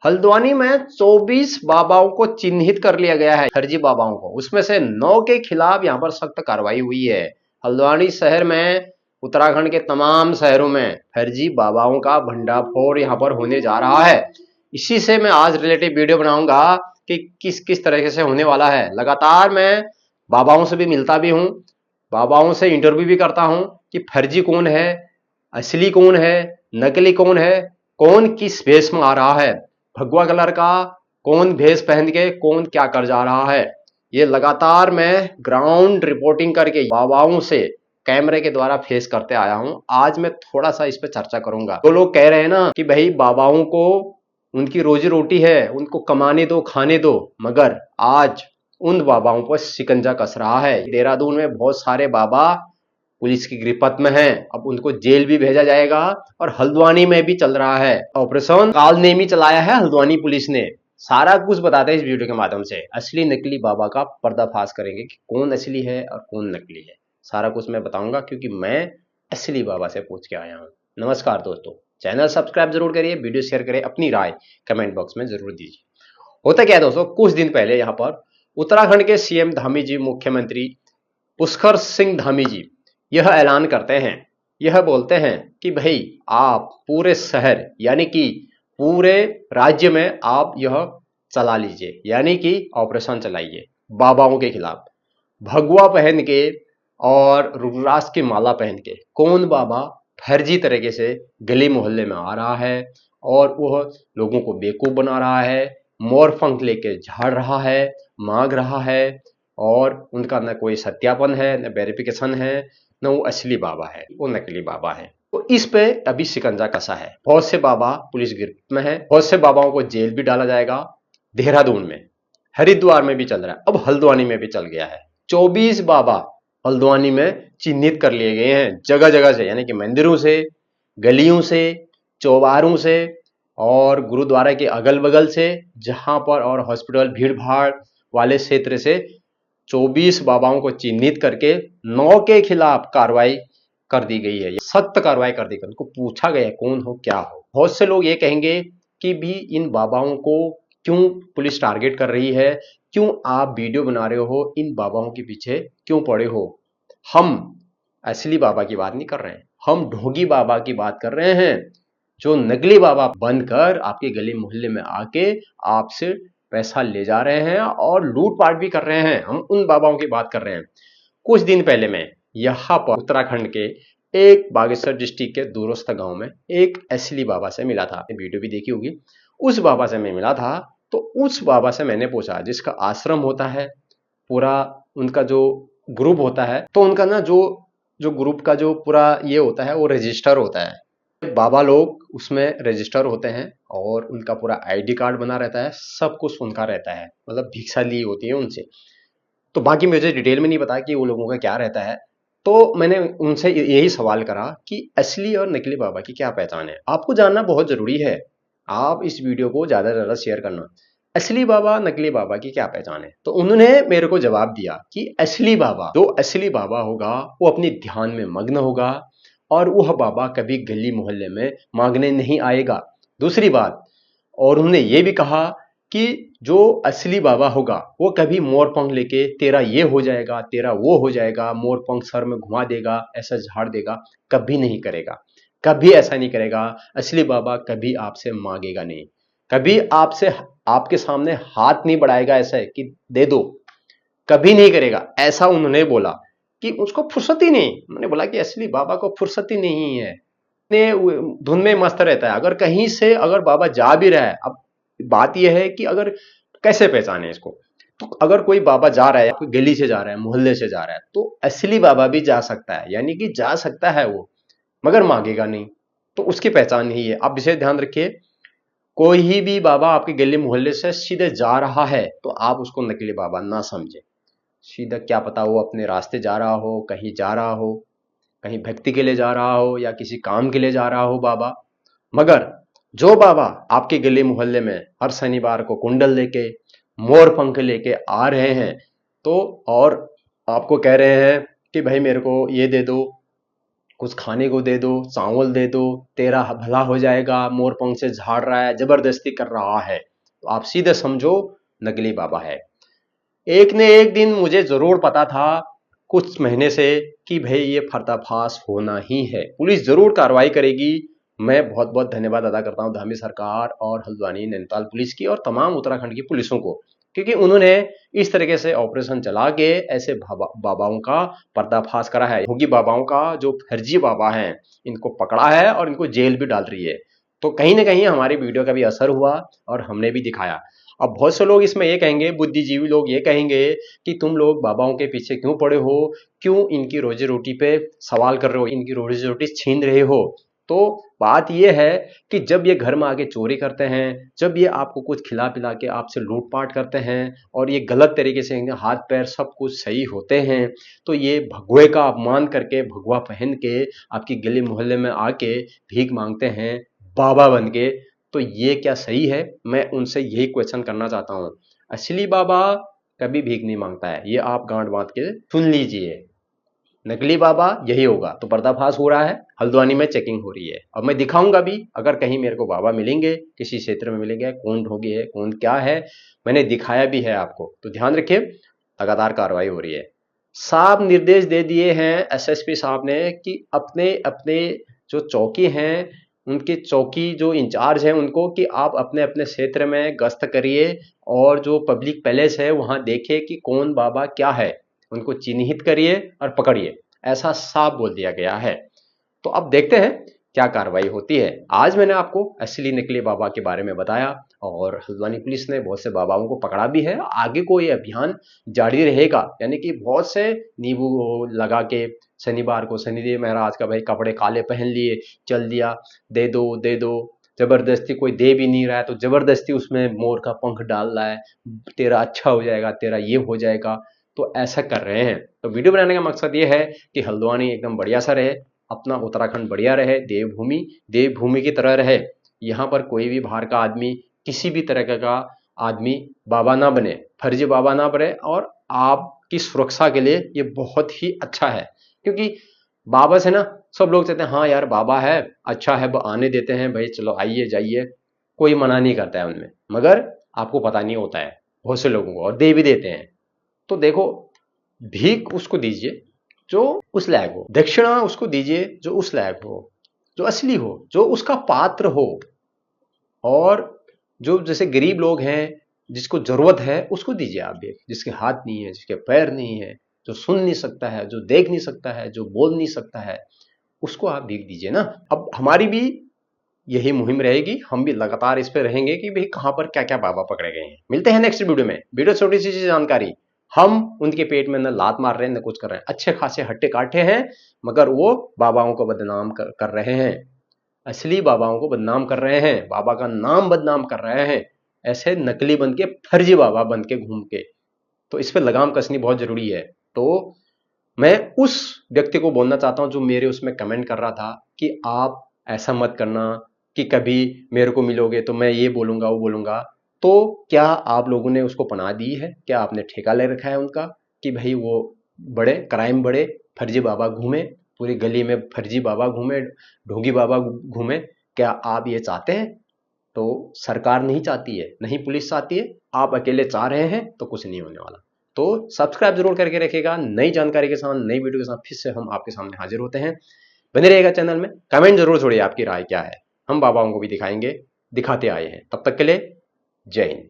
हल्द्वानी में 24 बाबाओं को चिन्हित कर लिया गया है, फर्जी बाबाओं को। उसमें से 9 के खिलाफ यहां पर सख्त कार्रवाई हुई है। हल्द्वानी शहर में, उत्तराखंड के तमाम शहरों में फर्जी बाबाओं का भंडाफोड़ यहां पर होने जा रहा है। इसी से मैं आज रिलेटिव वीडियो बनाऊंगा कि किस किस तरीके से होने वाला है। लगातार मैं बाबाओं से भी मिलता भी हूं, बाबाओं से इंटरव्यू भी करता हूं कि फर्जी कौन है, असली कौन है, नकली कौन है, कौन किस भेष में आ रहा है, भगवा कलर का कौन भेष पहन के कौन क्या कर जा रहा है। ये लगातार मैं ग्राउंड रिपोर्टिंग करके बाबाओं से कैमरे के द्वारा फेस करते आया हूं। आज मैं थोड़ा सा इस पे चर्चा करूंगा। तो लोग कह रहे हैं ना कि भाई बाबाओं को उनकी रोजी रोटी है, उनको कमाने दो, खाने दो, मगर आज उन बाबाओं पर शिकंजा कस रहा है। देहरादून में बहुत सारे बाबा पुलिस की गिरफ्त में हैं। अब उनको जेल भी भेजा जाएगा और हल्द्वानी में भी चल रहा है ऑपरेशन कालनेमी, चलाया है हल्द्वानी पुलिस ने। सारा कुछ बताते हैं इस वीडियो के माध्यम से। असली नकली बाबा का पर्दाफाश करेंगे कि कौन असली है और कौन नकली है। सारा कुछ मैं बताऊंगा क्योंकि मैं असली बाबा से पूछ के आया हूं। नमस्कार दोस्तों, चैनल सब्सक्राइब जरूर करिए, वीडियो शेयर करिए, अपनी राय कमेंट बॉक्स में जरूर दीजिए। होता क्या है दोस्तों, कुछ दिन पहले यहाँ पर उत्तराखंड के सीएम धामी जी, मुख्यमंत्री पुष्कर सिंह धामी जी यह ऐलान करते हैं, यह बोलते हैं कि भाई आप पूरे शहर यानी कि पूरे राज्य में आप यह चला लीजिए, यानी कि ऑपरेशन चलाइए बाबाओं के खिलाफ। भगवा पहन के और रुद्राक्ष की माला पहन के कौन बाबा फर्जी तरीके से गली मोहल्ले में आ रहा है और वह लोगों को बेवकूफ बना रहा है, मोर पंख लेके झाड़ रहा है, मांग रहा है, और उनका न कोई सत्यापन है, न वेरिफिकेशन है, न वो असली बाबा है, वो नकली बाबा है। तो इस पे अभी शिकंजा कसा है। बहुत से बाबा पुलिस गिरफ्त में है, बहुत से बाबाओं को जेल भी डाला जाएगा। देहरादून में, हरिद्वार में भी चल रहा है, अब हल्द्वानी में भी चल गया है। 24 बाबा हल्द्वानी में चिन्हित कर लिए गए हैं जगह जगह से, यानी कि मंदिरों से, गलियों से, चौबारों से और गुरुद्वारा के अगल बगल से, जहां पर और हॉस्पिटल भीड़ भाड़ वाले क्षेत्र से 24 बाबाओं को चिन्हित करके 9 के खिलाफ कार्रवाई कर दी गई है। सख्त कार्रवाई कर दी गई, उनको पूछा गया कौन हो क्या हो। बहुत से लोग ये कहेंगे कि भी इन बाबाओं को क्यों पुलिस टारगेट कर रही है, क्यों आप वीडियो बना रहे हो, इन बाबाओं के पीछे क्यों पड़े हो। हम असली बाबा की बात नहीं कर रहे हैं, हम ढोंगी बाबा की बात कर रहे हैं, जो नकली बाबा बनकर आपके गली मोहल्ले में आके आपसे पैसा ले जा रहे हैं और लूटपाट भी कर रहे हैं। हम उन बाबाओं की बात कर रहे हैं। कुछ दिन पहले मैं यहाँ पर उत्तराखंड के एक बागेश्वर डिस्ट्रिक्ट के दूरस्थ गांव में एक असली बाबा से मिला था, वीडियो भी देखी होगी। उस बाबा से मैं मिला था, तो उस बाबा से मैंने पूछा, जिसका आश्रम होता है, पूरा उनका जो ग्रुप होता है, तो उनका ना जो जो ग्रुप का जो पूरा ये होता है वो रजिस्टर होता है। बाबा लोग उसमें रजिस्टर होते हैं और उनका पूरा आईडी कार्ड बना रहता है, सब कुछ उनका रहता है, मतलब भिक्षा ली होती है उनसे। तो बाकी मुझे डिटेल में नहीं पता कि वो लोगों का क्या रहता है। तो मैंने उनसे यही सवाल करा कि असली और नकली बाबा की क्या पहचान है। आपको जानना बहुत जरूरी है, आप इस वीडियो को ज्यादा से ज्यादा शेयर करना। असली बाबा नकली बाबा की क्या पहचान है। तो उन्होंने मेरे को जवाब दिया कि असली बाबा, जो असली बाबा होगा वो अपने ध्यान में मग्न होगा और वह बाबा कभी गली मोहल्ले में मांगने नहीं आएगा। दूसरी बात, और उन्होंने ये भी कहा कि जो असली बाबा होगा वो कभी मोर पंख लेके तेरा ये हो जाएगा, तेरा वो हो जाएगा, मोर पंख सर में घुमा देगा, ऐसा झाड़ देगा, कभी नहीं करेगा, कभी ऐसा नहीं करेगा। असली बाबा कभी आपसे मांगेगा नहीं, कभी आपसे आपके सामने हाथ नहीं बढ़ाएगा ऐसा है कि दे दो, कभी नहीं करेगा। ऐसा उन्होंने बोला कि उसको फुर्सत ही नहीं। मैंने बोला कि असली बाबा को फुर्सत ही नहीं है, ने धुन में मस्त रहता है। अगर कहीं से अगर बाबा जा भी रहा है, अब बात यह है कि अगर कैसे पहचाने इसको। तो अगर कोई बाबा जा रहा है, कोई गली से जा रहा है, मोहल्ले से जा रहा है, तो असली बाबा भी जा सकता है, यानी कि जा सकता है वो, मगर मांगेगा नहीं। तो उसकी पहचान ही है। आप इसे ध्यान रखिए, कोई भी बाबा आपके गली मोहल्ले से सीधे जा रहा है तो आप उसको नकली बाबा ना समझे। सीधा क्या पता वो अपने रास्ते जा रहा हो, कहीं जा रहा हो, कहीं भक्ति के लिए जा रहा हो या किसी काम के लिए जा रहा हो बाबा। मगर जो बाबा आपके गली मोहल्ले में हर शनिवार को कुंडल लेके, मोर पंख लेके आ रहे हैं, तो और आपको कह रहे हैं कि भाई मेरे को ये दे दो, कुछ खाने को दे दो, चावल दे दो, तेरा भला हो जाएगा, मोर पंख से झाड़ रहा है, जबरदस्ती कर रहा है, तो आप सीधे समझो नकली बाबा है। एक ने एक दिन मुझे जरूर पता था कुछ महीने से कि भाई ये पर्दाफाश होना ही है, पुलिस जरूर कार्रवाई करेगी। मैं बहुत बहुत धन्यवाद अदा करता हूं धामी सरकार और हल्द्वानी नैनीताल पुलिस की और तमाम उत्तराखंड की पुलिसों को, क्योंकि उन्होंने इस तरीके से ऑपरेशन चला के ऐसे बाबाओं का पर्दाफाश करा है। भोगी बाबाओं का जो फर्जी बाबा हैं इनको पकड़ा है और इनको जेल भी डाल रही है। तो कहीं ना कहीं हमारी वीडियो का भी असर हुआ और हमने भी दिखाया। अब बहुत से लोग इसमें ये कहेंगे, बुद्धिजीवी लोग ये कहेंगे कि तुम लोग बाबाओं के पीछे क्यों पड़े हो, क्यों इनकी रोजी रोटी पे सवाल कर रहे हो, इनकी रोजी रोटी छीन रहे हो। तो बात यह है कि जब ये घर में आके चोरी करते हैं, जब ये आपको कुछ खिला पिला के आपसे लूटपाट करते हैं और ये गलत तरीके से हाथ पैर सब कुछ सही होते हैं, तो ये भगवे का अपमान करके, भगवा पहन के आपकी गली मोहल्ले में आके भीख मांगते हैं बाबा बन के। तो ये क्या सही है? मैं उनसे यही क्वेश्चन करना चाहता हूं। असली बाबा कभी भीख नहीं मांगता है, ये आप गांठ बांध के सुन लीजिए। नकली बाबा यही होगा। तो पर्दाफाश हो रहा है, हल्द्वानी में चेकिंग हो रही है। अब मैं दिखाऊंगा भी, अगर कहीं मेरे को बाबा मिलेंगे, किसी क्षेत्र में मिलेंगे, कौन ढोंगी है, कौन क्या है, मैंने दिखाया भी है आपको। तो ध्यान रखिए, लगातार कार्रवाई हो रही है। साफ निर्देश दे दिए हैं एसएसपी साहब ने कि अपने अपने जो चौकी हैं, उनके चौकी जो इंचार्ज हैं उनको, कि आप अपने अपने क्षेत्र में गश्त करिए और जो पब्लिक पैलेस है वहां देखिए कि कौन बाबा क्या है, उनको चिन्हित करिए और पकड़िए, ऐसा साफ बोल दिया गया है। तो अब देखते हैं क्या कार्रवाई होती है। आज मैंने आपको असली नकली बाबा के बारे में बताया और हल्द्वानी पुलिस ने बहुत से बाबाओं को पकड़ा भी है। आगे को ये अभियान जारी रहेगा, यानी कि बहुत से नींबू लगा के शनिवार को शनिदेव महाराज का भाई कपड़े काले पहन लिए, चल दिया, दे दो दे दो, जबरदस्ती कोई दे भी नहीं रहा है तो जबरदस्ती उसमें मोर का पंख डाल रहा है, तेरा अच्छा हो जाएगा, तेरा ये हो जाएगा। तो ऐसा कर रहे हैं। तो वीडियो बनाने का मकसद ये है कि हल्द्वानी एकदम बढ़िया सा रहे, अपना उत्तराखंड बढ़िया रहे, देवभूमि देवभूमि की तरह रहे। यहाँ पर कोई भी बाहर का आदमी, किसी भी तरह का आदमी बाबा ना बने, फर्जी बाबा ना बने। और आपकी सुरक्षा के लिए ये बहुत ही अच्छा है, क्योंकि बाबा से ना सब लोग कहते हैं हाँ यार बाबा है, अच्छा है, आने देते हैं भाई, चलो आइए जाइए, कोई मना नहीं करता है उनमें। मगर आपको पता नहीं होता है बहुत से लोगों को, और दे भी देते हैं। तो देखो, भीख उसको दीजिए जो उस लायक हो, दक्षिणा उसको दीजिए जो उस लायक हो, जो असली हो, जो उसका पात्र हो। और जो जैसे गरीब लोग हैं, जिसको जरूरत है, उसको दीजिए आप भीख। जिसके हाथ नहीं है, जिसके पैर नहीं है, जो सुन नहीं सकता है, जो देख नहीं सकता है, जो बोल नहीं सकता है, उसको आप भीख दीजिए ना। अब हमारी भी यही मुहिम रहेगी, हम भी लगातार इस पे रहेंगे कि भाई कहां पर क्या क्या बाबा पकड़े गए हैं। मिलते हैं नेक्स्ट वीडियो में। वीडियो छोटी सी जानकारी, हम उनके पेट में न लात मार रहे हैं न कुछ कर रहे हैं, अच्छे खासे हट्टे काटे हैं, मगर वो बाबाओं को बदनाम कर रहे हैं, असली बाबाओं को बदनाम कर रहे हैं, बाबा का नाम बदनाम कर रहे हैं, ऐसे नकली बन के, फर्जी बाबा बन के घूम के। तो इस पर लगाम कसनी बहुत जरूरी है। तो मैं उस व्यक्ति को बोलना चाहता हूं जो मेरे उसमें कमेंट कर रहा था कि आप ऐसा मत करना कि कभी मेरे को मिलोगे तो मैं ये बोलूंगा वो बोलूंगा। तो क्या आप लोगों ने उसको पनाह दी है? क्या आपने ठेका ले रखा है उनका कि भाई वो बड़े क्राइम, बड़े फर्जी बाबा घूमे, पूरी गली में फर्जी बाबा घूमे, ढोंगी बाबा घूमे? क्या आप ये चाहते हैं? तो सरकार नहीं चाहती है, नहीं पुलिस चाहती है, आप अकेले चाह रहे हैं तो कुछ नहीं होने वाला। तो सब्सक्राइब जरूर करके रखिएगा। नई जानकारी के साथ, नई वीडियो के साथ फिर से हम आपके सामने हाजिर होते हैं। बने रहेगा चैनल में। कमेंट जरूर छोड़िए, आपकी राय क्या है, हम बाबाओं को भी दिखाएंगे, दिखाते आए हैं। तब तक के लिए जय हिंद।